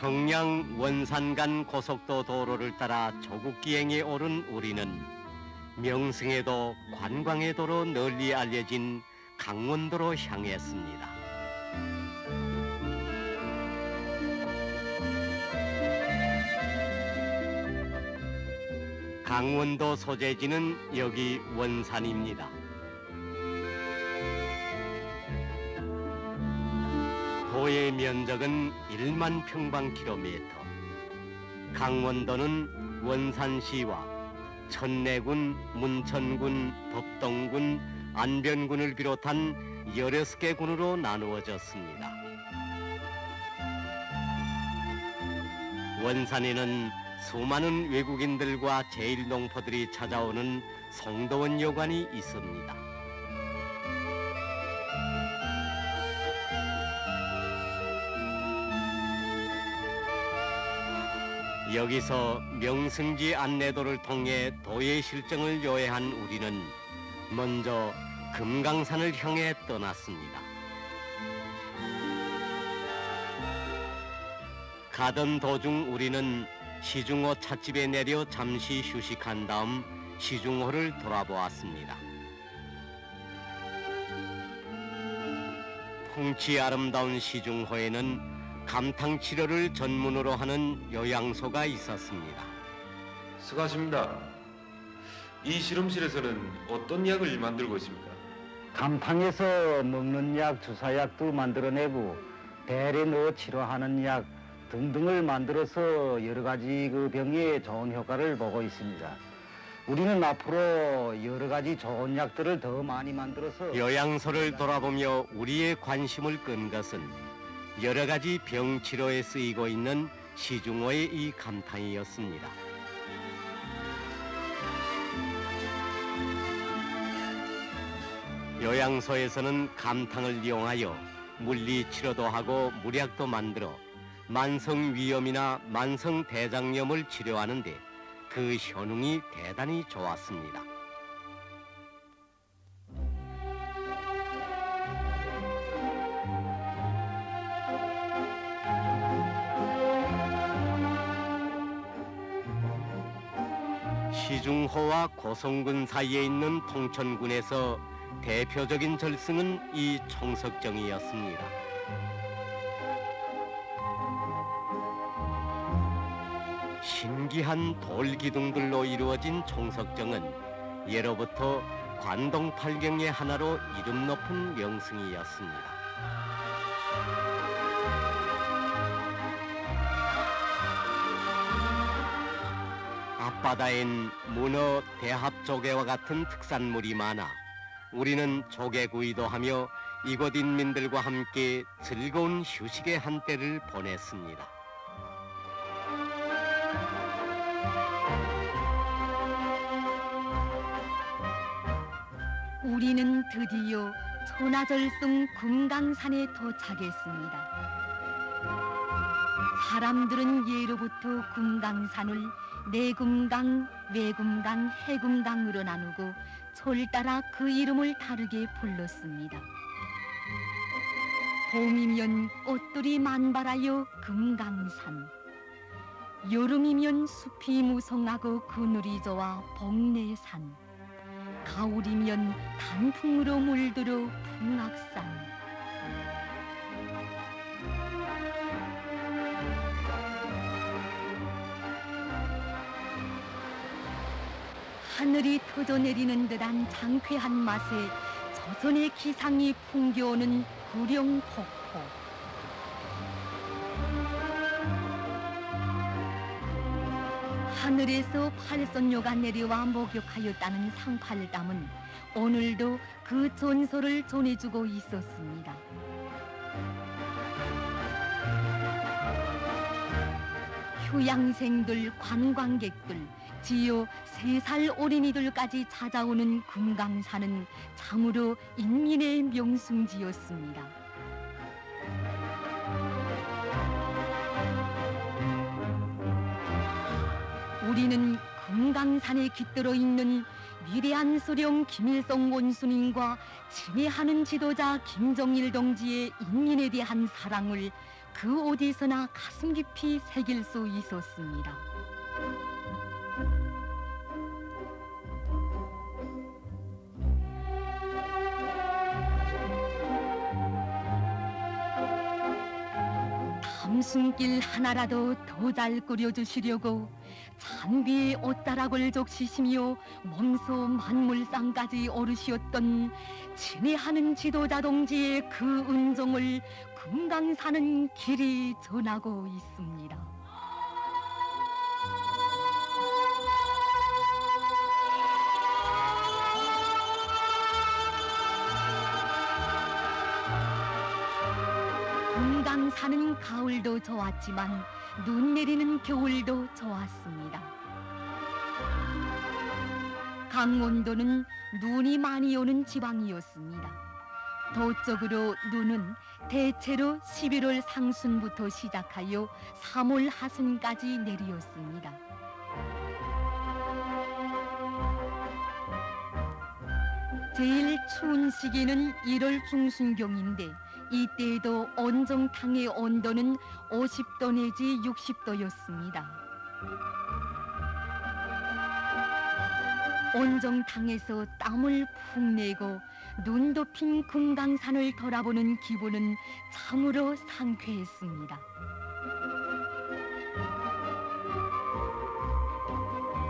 평양 원산 간 고속도 도로를 따라 조국기행에 오른 우리는 명승의 도 관광의 도로 널리 알려진 강원도로 향했습니다. 강원도 소재지는 여기 원산입니다. 도의 면적은 1만 평방킬로미터. 강원도는 원산시와 천내군, 문천군, 법동군, 안변군을 비롯한 16개 군으로 나누어졌습니다. 원산에는 수많은 외국인들과 제일농포들이 찾아오는 송도원 여관이 있습니다. 여기서 명승지 안내도를 통해 도의 실정을 요해한 우리는 먼저 금강산을 향해 떠났습니다. 가던 도중 우리는 시중호 찻집에 내려 잠시 휴식한 다음 시중호를 돌아보았습니다. 풍치 아름다운 시중호에는 감탕 치료를 전문으로 하는 요양소가 있었습니다. 수고하십니다. 이 실험실에서는 어떤 약을 만들고 있습니까? 감탕에서 먹는 약, 주사약도 만들어내고 배에 넣어 치료하는 약 등등을 만들어서 여러 가지 그 병에 좋은 효과를 보고 있습니다. 우리는 앞으로 여러 가지 좋은 약들을 더 많이 만들어서 요양소를 돌아보며 우리의 관심을 끈 것은 여러 가지 병 치료에 쓰이고 있는 시중호의 이 감탕이었습니다. 요양소에서는 감탕을 이용하여 물리 치료도 하고 물약도 만들어 만성 위염이나 만성 대장염을 치료하는데 그 효능이 대단히 좋았습니다. 시중호와 고성군 사이에 있는 통천군에서 대표적인 절승은 이 총석정이었습니다. 신기한 돌기둥들로 이루어진 총석정은 예로부터 관동팔경의 하나로 이름 높은 명승이었습니다. 앞바다엔 문어, 대합 조개와 같은 특산물이 많아 우리는 조개구이도 하며 이곳 인민들과 함께 즐거운 휴식의 한때를 보냈습니다. 우리는 드디어 천하절승 금강산에 도착했습니다. 사람들은 예로부터 금강산을 내금강, 외금강, 해금강으로 나누고 철 따라 그 이름을 다르게 불렀습니다. 봄이면 꽃들이 만발하여 금강산, 여름이면 숲이 무성하고 그늘이 좋아 복내산, 가을이면 단풍으로 물들어 풍악산. 하늘이 터져내리는 듯한 장쾌한 맛에 조선의 기상이 풍겨오는 구룡폭포. 하늘에서 팔선녀가 내려와 목욕하였다는 상팔담은 오늘도 그 전설을 전해주고 있었습니다. 휴양생들, 관광객들, 지요 3살 어린이들까지 찾아오는 금강산은 참으로 인민의 명승지였습니다. 우리는 금강산에 깃들어 있는 위대한 소령 김일성 원수님과 친애하는 지도자 김정일 동지의 인민에 대한 사랑을 그 어디서나 가슴 깊이 새길 수 있었습니다. 담순길 하나라도 더 잘 끓여주시려고 잔비에 옷다락을 적시시며 몸소 만물상까지 오르시었던 친애하는 지도자 동지의 그 은정을 금강산은 길이 전하고 있습니다. 금강산은 가을도 좋았지만 눈 내리는 겨울도 좋았습니다. 강원도는 눈이 많이 오는 지방이었습니다. 도적으로 눈은 대체로 11월 상순부터 시작하여 3월 하순까지 내리었습니다. 제일 추운 시기는 1월 중순경인데 이때에도 온정탕의 온도는 50도 내지 60도였습니다. 온정탕에서 땀을 푹 내고 눈 덮인 금강산을 돌아보는 기분은 참으로 상쾌했습니다.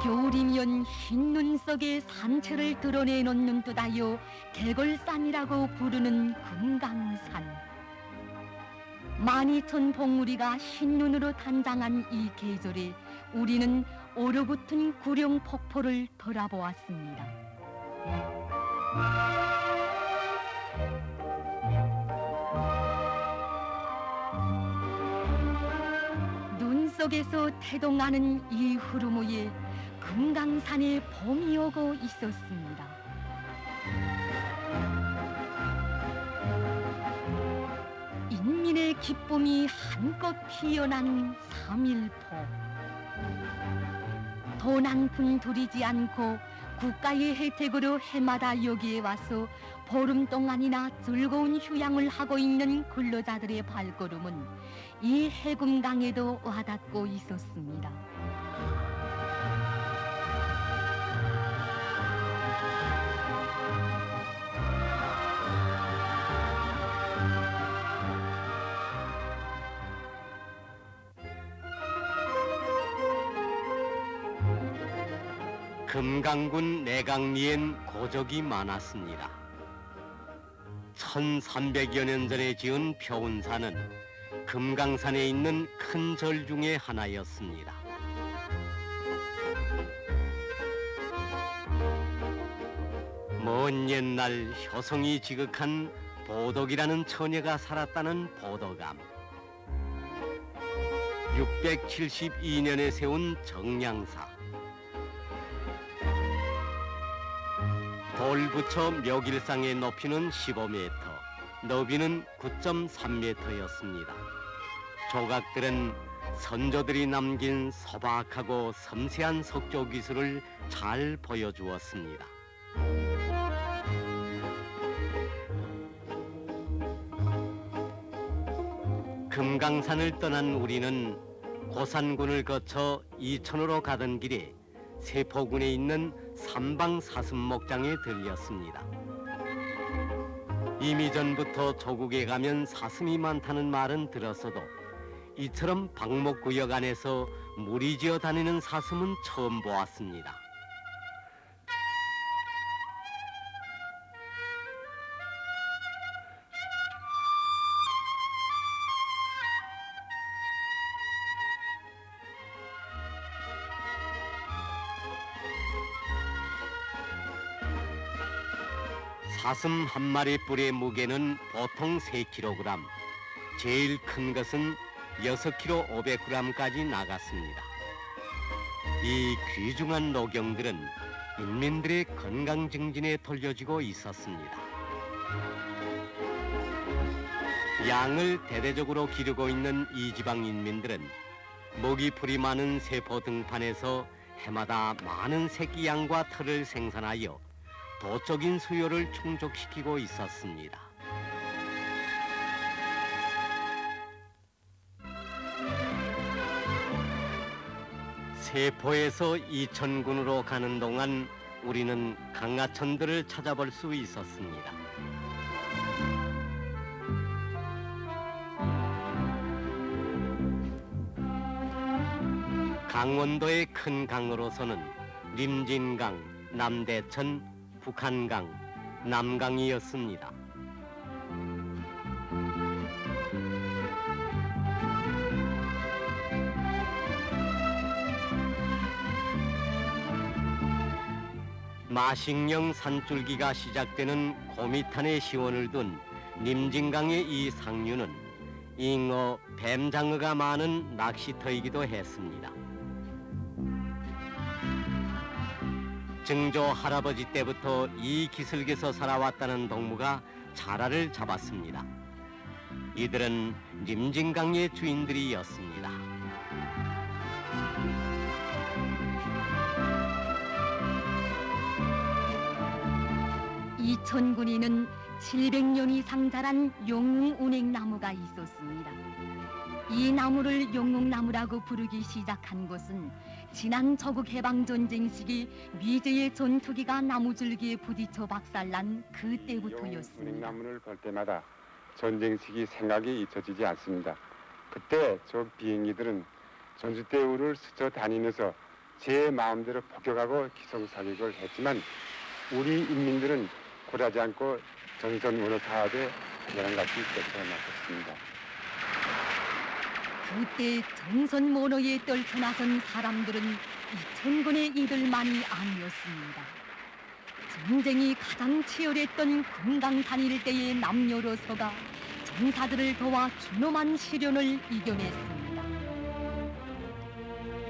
겨울이면 흰 눈 속에 산채를 드러내놓는 듯하여 개걸산이라고 부르는 금강산. 만이천 봉우리가 흰 눈으로 단장한 이 계절에 우리는 얼어붙은 구룡 폭포를 돌아보았습니다. 눈 속에서 태동하는 이 흐름 위에 금강산에 봄이 오고 있었습니다. 인민의 기쁨이 한껏 피어난 3.1포. 돈 한 푼 들이지 않고 국가의 혜택으로 해마다 여기에 와서 보름 동안이나 즐거운 휴양을 하고 있는 근로자들의 발걸음은 이 해금강에도 와닿고 있었습니다. 금강군 내강리엔 고적이 많았습니다. 1300여 년 전에 지은 표운산은 금강산에 있는 큰 절 중에 하나였습니다. 먼 옛날 효성이 지극한 보덕이라는 처녀가 살았다는 보덕암. 672년에 세운 정량사. 돌부처 묘길상의 높이는 15m, 너비는 9.3m였습니다. 조각들은 선조들이 남긴 소박하고 섬세한 석조 기술을 잘 보여주었습니다. 금강산을 떠난 우리는 고산군을 거쳐 이천으로 가던 길에 세포군에 있는 삼방 사슴목장에 들렸습니다. 이미 전부터 조국에 가면 사슴이 많다는 말은 들었어도 이처럼 방목구역 안에서 무리지어 다니는 사슴은 처음 보았습니다. 사슴 한 마리 뿔의 무게는 보통 3kg, 제일 큰 것은 6kg 500g까지 나갔습니다. 이 귀중한 녹용들은 인민들의 건강 증진에 돌려지고 있었습니다. 양을 대대적으로 기르고 있는 이 지방 인민들은 먹이 풀이 많은 세포 등판에서 해마다 많은 새끼 양과 털을 생산하여 도적인 수요를 충족시키고 있었습니다. 세포에서 이천군으로 가는 동안 우리는 강하천들을 찾아볼 수 있었습니다. 강원도의 큰 강으로서는 림진강, 남대천, 북한강, 남강이었습니다. 마식령 산줄기가 시작되는 고미탄의 시원을 둔 림진강의 이 상류는 잉어, 뱀장어가 많은 낚시터이기도 했습니다. 증조 할아버지 때부터 이 기슭에서 살아왔다는 동무가 자라를 잡았습니다. 이들은 림진강의 주인들이었습니다. 이천군에는 700년 이상 자란 용웅운행나무가 있었습니다. 이 나무를 용웅나무라고 부르기 시작한 것은 지난 저국 해방전쟁 시기 미제의 전투기가 나무줄기에 부딪혀 박살난 그때부터였습니다. 나무를 볼 때마다 전쟁 시기 생각이 잊혀지지 않습니다. 그때 저 비행기들은 전투대우를 스쳐 다니면서 제 마음대로 폭격하고 기성사격을 했지만 우리 인민들은 굴하지 않고 전선 운호 사업에 대단한 것이 떨쳐나섰습니다. 그때 전선 모노에 떨쳐나선 사람들은 이천군의 이들만이 아니었습니다. 전쟁이 가장 치열했던 금강산일 때의 남녀로서가 전사들을 도와 준엄한 시련을 이겨냈습니다.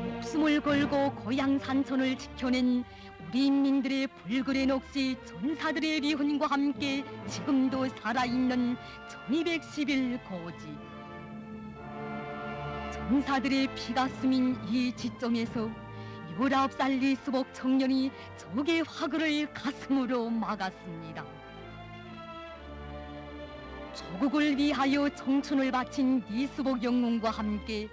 목숨을 걸고 고향 산천을 지켜낸 우리 인민들의 불굴의 넋이 전사들의 리훈과 함께 지금도 살아있는 1211 고지. 전사들의 피가 스민 이 지점에서 19살 리수복 청년이 적의 화그를 가슴으로 막았습니다. 조국을 위하여 청춘을 바친 리수복 영웅과 함께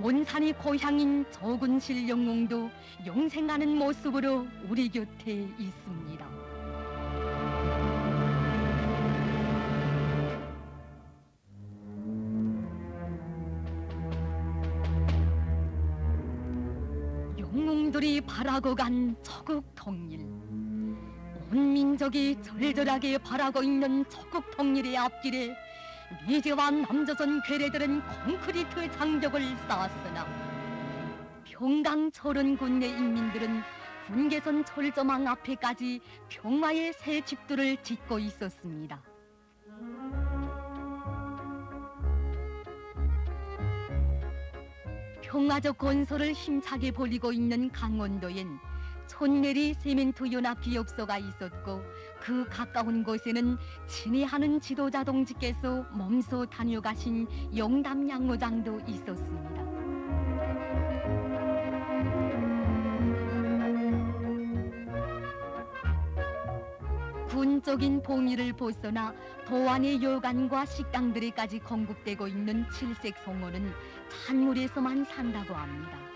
원산이 고향인 조군실 영웅도 영생하는 모습으로 우리 곁에 있습니다. 영웅들이 바라고 간 조국 통일. 온 민족이 절절하게 바라고 있는 조국 통일의 앞길에 미제와 남조선 괴뢰들은 콘크리트 장벽을 쌓았으나 평강 철원군 내 인민들은 군계선 철조망 앞에까지 평화의 새 집들을 짓고 있었습니다. 평화적 건설을 힘차게 벌이고 있는 강원도엔 촌내리 세멘트 연합 기업소가 있었고 그 가까운 곳에는 친애하는 지도자 동지께서 몸소 다녀가신 영담 양로장도 있었습니다. 군적인 봉의를 벗어나 도안의 요관과 식당들에까지 공급되고 있는 칠색 송어는 찬물에서만 산다고 합니다.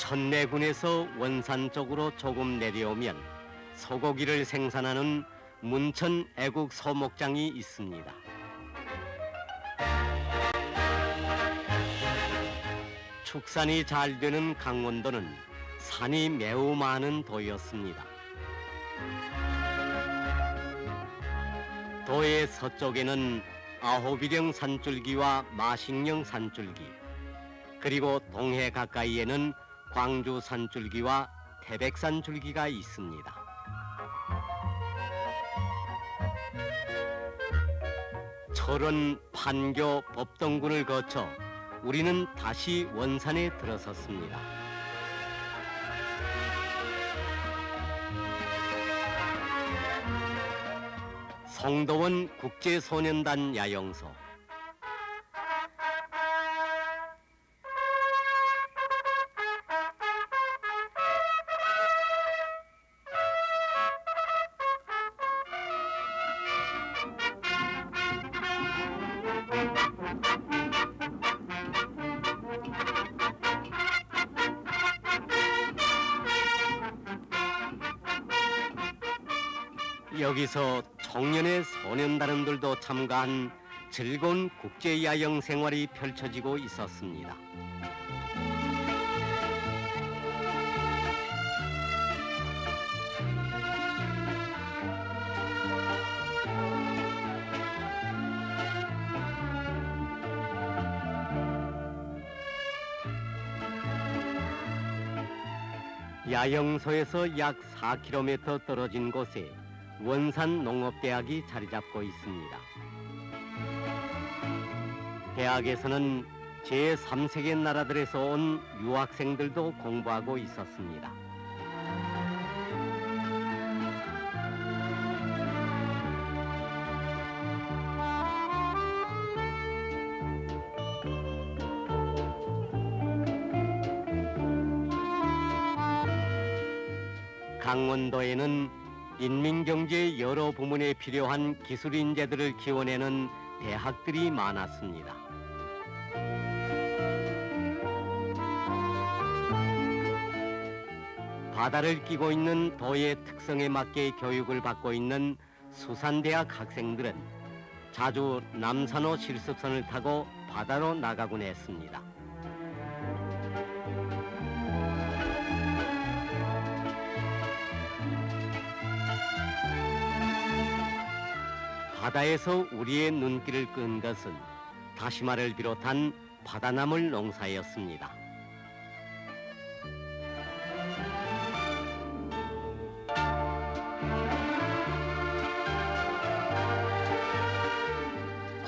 천내군에서 원산 쪽으로 조금 내려오면 소고기를 생산하는 문천 애국 소목장이 있습니다. 축산이 잘 되는 강원도는 산이 매우 많은 도였습니다. 도의 서쪽에는 아호비령 산줄기와 마식령 산줄기, 그리고 동해 가까이에는 광주 산줄기와 태백산 줄기가 있습니다. 철원, 판교, 법동군을 거쳐 우리는 다시 원산에 들어섰습니다. 송도원 국제소년단 야영소. 여기서 청년의 소년단원들도 참가한 즐거운 국제야영 생활이 펼쳐지고 있었습니다. 야영소에서 약 4km 떨어진 곳에 원산농업대학이 자리 잡고 있습니다. 대학에서는 제3세계 나라들에서 온 유학생들도 공부하고 있었습니다. 강원도에는 인민경제의 여러 부문에 필요한 기술 인재들을 키워내는 대학들이 많았습니다. 바다를 끼고 있는 도의 특성에 맞게 교육을 받고 있는 수산대학 학생들은 자주 남산호 실습선을 타고 바다로 나가곤 했습니다. 바다에서 우리의 눈길을 끈 것은 다시마를 비롯한 바다나물 농사였습니다.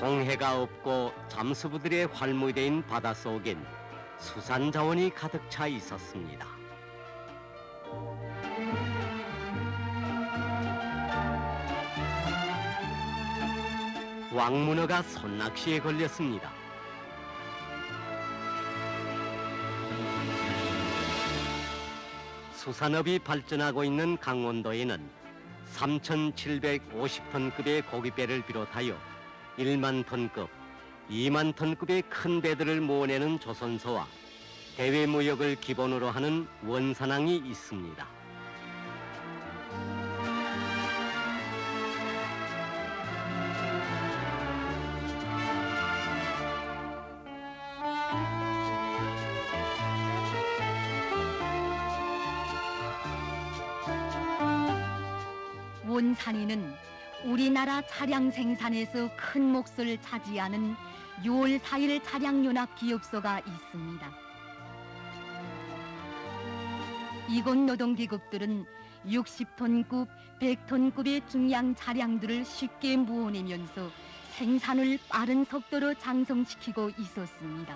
공해가 없고 잠수부들의 활무대인 바닷속엔 수산자원이 가득 차 있었습니다. 왕문어가 손낚시에 걸렸습니다. 수산업이 발전하고 있는 강원도에는 3,750톤급의 고깃배를 비롯하여 1만 톤급, 2만 톤급의 큰 배들을 모아내는 조선소와 대외 무역을 기본으로 하는 원산항이 있습니다. 원산에는 우리나라 차량 생산에서 큰 몫을 차지하는 6월 4일 차량연합 기업소가 있습니다. 이곳 노동계급들은 60톤급, 100톤급의 중량 차량들을 쉽게 모아내면서 생산을 빠른 속도로 장성시키고 있었습니다.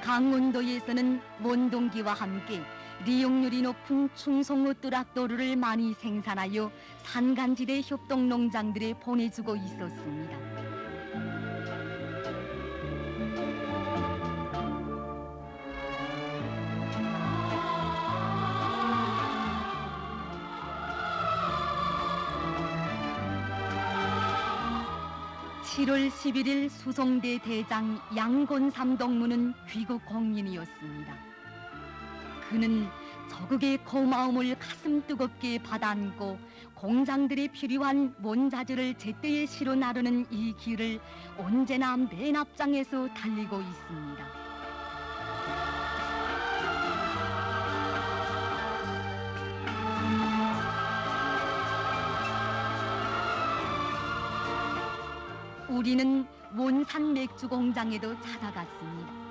강원도에서는 원동기와 함께 리용률이 높은 충성호 뚜락도루를 많이 생산하여 산간지대 협동농장들에 보내주고 있었습니다. (7월 11일) 수송대 대장 양곤삼 동무는 귀국 공인이었습니다. 그는 적국의 고마움을 가슴 뜨겁게 받아안고 공장들이 필요한 원자재를 제때에 실어 나르는 이 길을 언제나 맨 앞장에서 달리고 있습니다. 우리는 원산 맥주 공장에도 찾아갔습니다.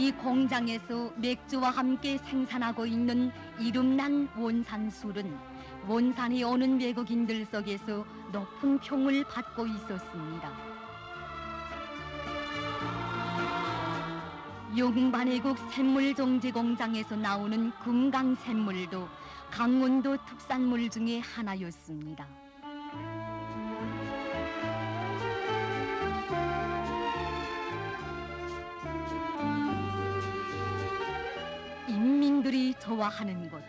이 공장에서 맥주와 함께 생산하고 있는 이름난 원산술은 원산에 오는 외국인들 속에서 높은 평을 받고 있었습니다. 용반해국 샘물종재 공장에서 나오는 금강샘물도 강원도 특산물 중에 하나였습니다. 인민들이 좋아하는 곳,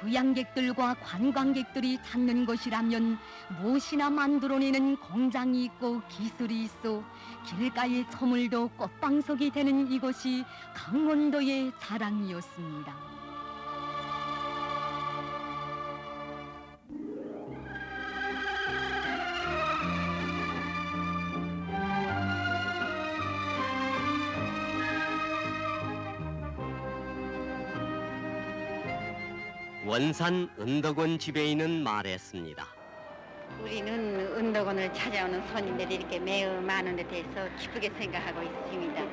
휴양객들과 관광객들이 찾는 것이라면 무엇이나 만들어내는 공장이 있고 기술이 있어 길가의 저물도 꽃방석이 되는 이것이 강원도의 자랑이었습니다. 원산 은덕원 지배인은 말했습니다. 우리는 은덕원을 찾아오는 손님들이 이렇게 매우 많은 데 대해서 기쁘게 생각하고 있습니다.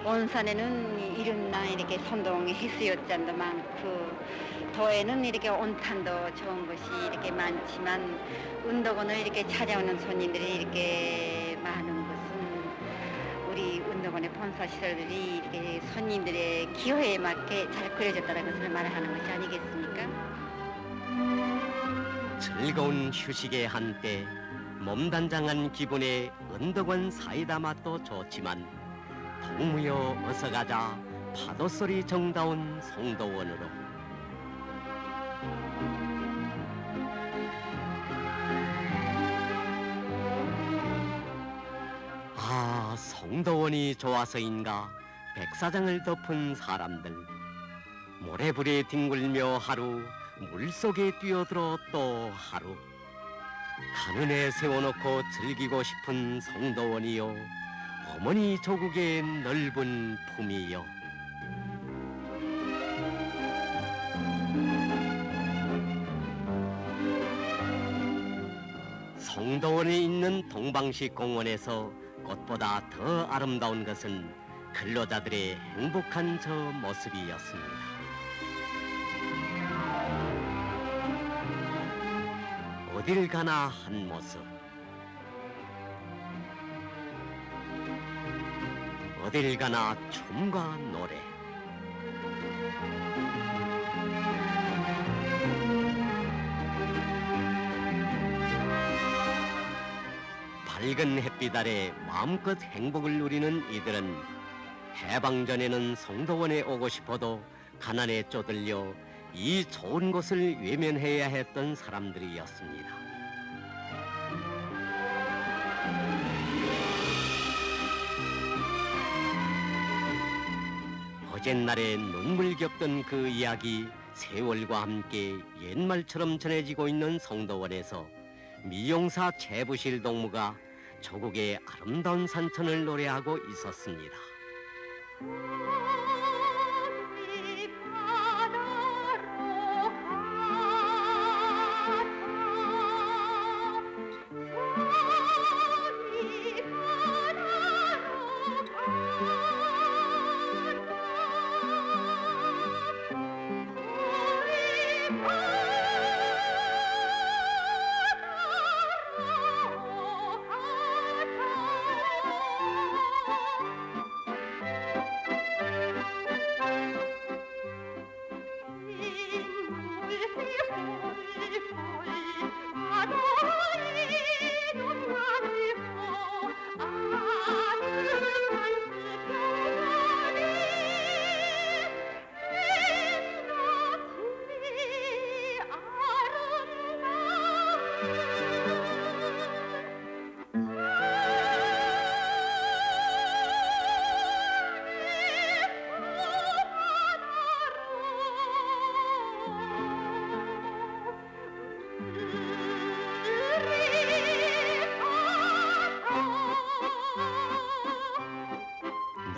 원산에는 이름나 이렇게 선동의 해수욕장도 많고 도에는 이렇게 온탄도 좋은 곳이 이렇게 많지만 은덕원을 이렇게 찾아오는 손님들이 이렇게 많은 것은 우리 은덕원의 본사 시설들이 이렇게 손님들의 기호에 맞게 잘 그려졌다는 것을 말하는 것이 아니겠습니까? 즐거운 휴식의 한때 몸단장한 기분에 은덕원 사이다 맛도 좋지만 동무여 어서 가자 파도소리 정다운 송도원으로. 아, 송도원이 좋아서인가 백사장을 덮은 사람들. 모래불에 뒹굴며 하루, 물속에 뛰어들어 또 하루. 가는에 세워놓고 즐기고 싶은 송도원이요, 어머니 조국의 넓은 품이요. 송도원에 있는 동방식 공원에서 꽃보다 더 아름다운 것은 근로자들의 행복한 저 모습이었습니다. 어딜 가나 한 모습, 어딜 가나 춤과 노래. 밝은 햇빛 아래 마음껏 행복을 누리는 이들은 해방 전에는 송도원에 오고 싶어도 가난에 쪼들려 이 좋은 곳을 외면해야 했던 사람들이었습니다. 어젯날에 눈물겹던 그 이야기 세월과 함께 옛말처럼 전해지고 있는 송도원에서 미용사 최부실 동무가 조국의 아름다운 산천을 노래하고 있었습니다.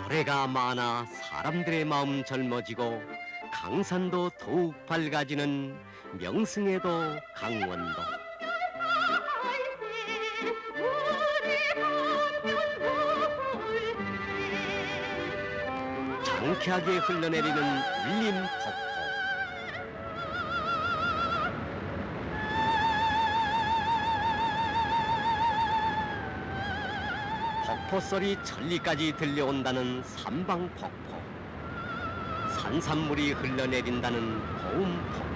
노래가 많아 사람들의 마음 젊어지고 강산도 더욱 밝아지는 명승에도 강원도. 정쾌하게 흘러내리는 울림 폭포. 폭포 소리 천리까지 들려온다는 삼방폭포. 산산물이 흘러내린다는 고음폭포.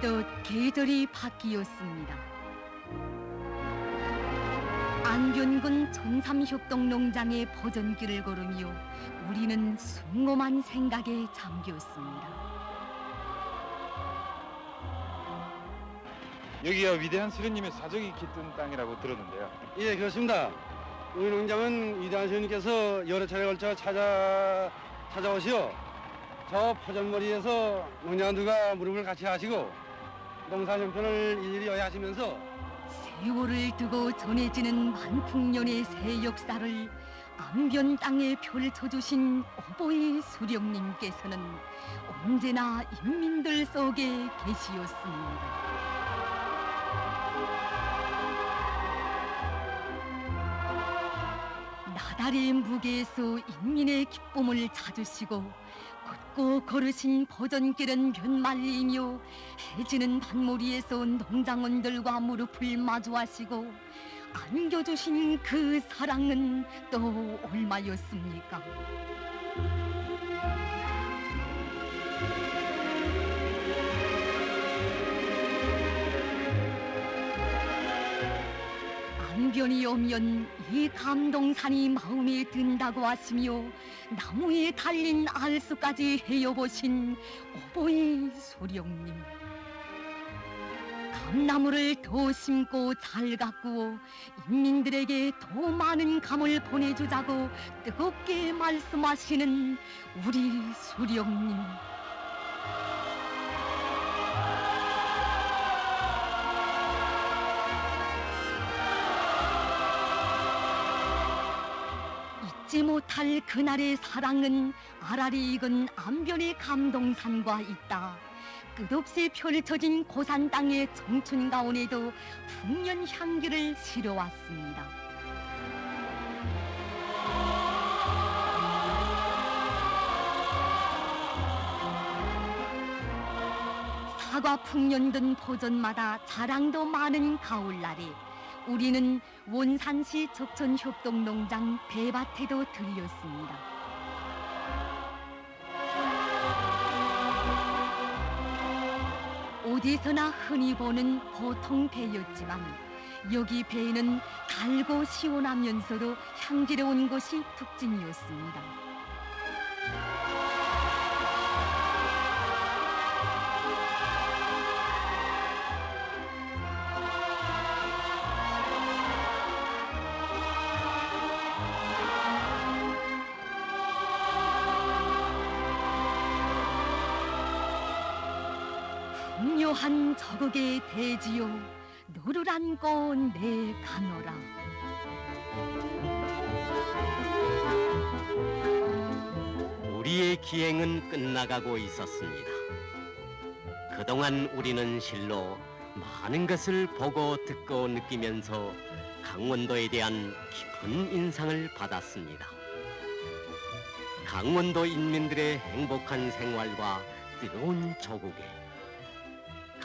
어느덧 계절이 바뀌었습니다. 안변군 전삼협동 농장의 버전길을 걸으며 우리는 숭고한 생각에 잠겼습니다. 여기가 위대한 수련님의 사적이 깃든 땅이라고 들었는데요. 예, 그렇습니다. 우리 농장은 위대한 스님께서 여러 차례 걸쳐 찾아오시어 저 포전머리에서 농장들과 무릎을 같이 하시고 농사 형편을 일일이 여행하시면서 세월을 두고 전해지는 만풍년의 새 역사를 안변 땅에 펼쳐주신 어버이 수령님께서는 언제나 인민들 속에 계시었습니다. 나달의 무게에서 인민의 기쁨을 찾으시고 걷고 걸으신 버전길은 변말리며 해지는 밭모리에서 농장원들과 무릎을 마주하시고 안겨주신 그 사랑은 또 얼마였습니까? 안변이 오면 이 감동산이 마음에 든다고 하시며 나무에 달린 알수까지 헤어보신 어버이 소령님. 감나무를 더 심고 잘 가꾸어 인민들에게 더 많은 감을 보내주자고 뜨겁게 말씀하시는 우리 소령님. 잊지 못할 그날의 사랑은 아라리 익은 안변의 감동산과 있다. 끝없이 펼쳐진 고산 땅의 청춘 가운데도 풍년 향기를 실어왔습니다. 사과 풍년 든 포전마다 자랑도 많은 가을날에 우리는 원산시 적천협동농장 배밭에도 들렸습니다. 어디서나 흔히 보는 보통 배였지만 여기 배는 달고 시원하면서도 향기로운 것이 특징이었습니다. 풍요한 저극의 대지요 너를 안고 내 가노라. 우리의 기행은 끝나가고 있었습니다. 그동안 우리는 실로 많은 것을 보고 듣고 느끼면서 강원도에 대한 깊은 인상을 받았습니다. 강원도 인민들의 행복한 생활과 뜨거운 조국에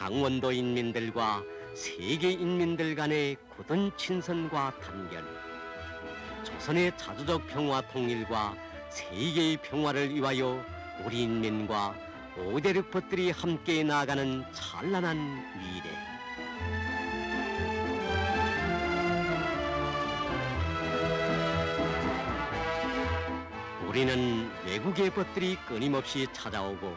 강원도 인민들과 세계 인민들 간의 굳은 친선과 단결, 조선의 자주적 평화 통일과 세계의 평화를 위하여 우리 인민과 오대륙법들이 함께 나아가는 찬란한 미래. 우리는 외국의 법들이 끊임없이 찾아오고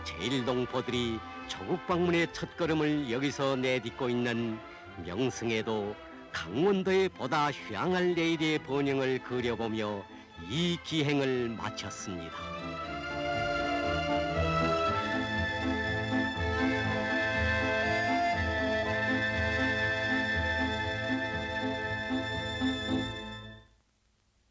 제1동포들이 조국 방문의 첫걸음을 여기서 내딛고 있는 명승에도 강원도에 보다 휴양할 내일의 번영을 그려보며 이 기행을 마쳤습니다.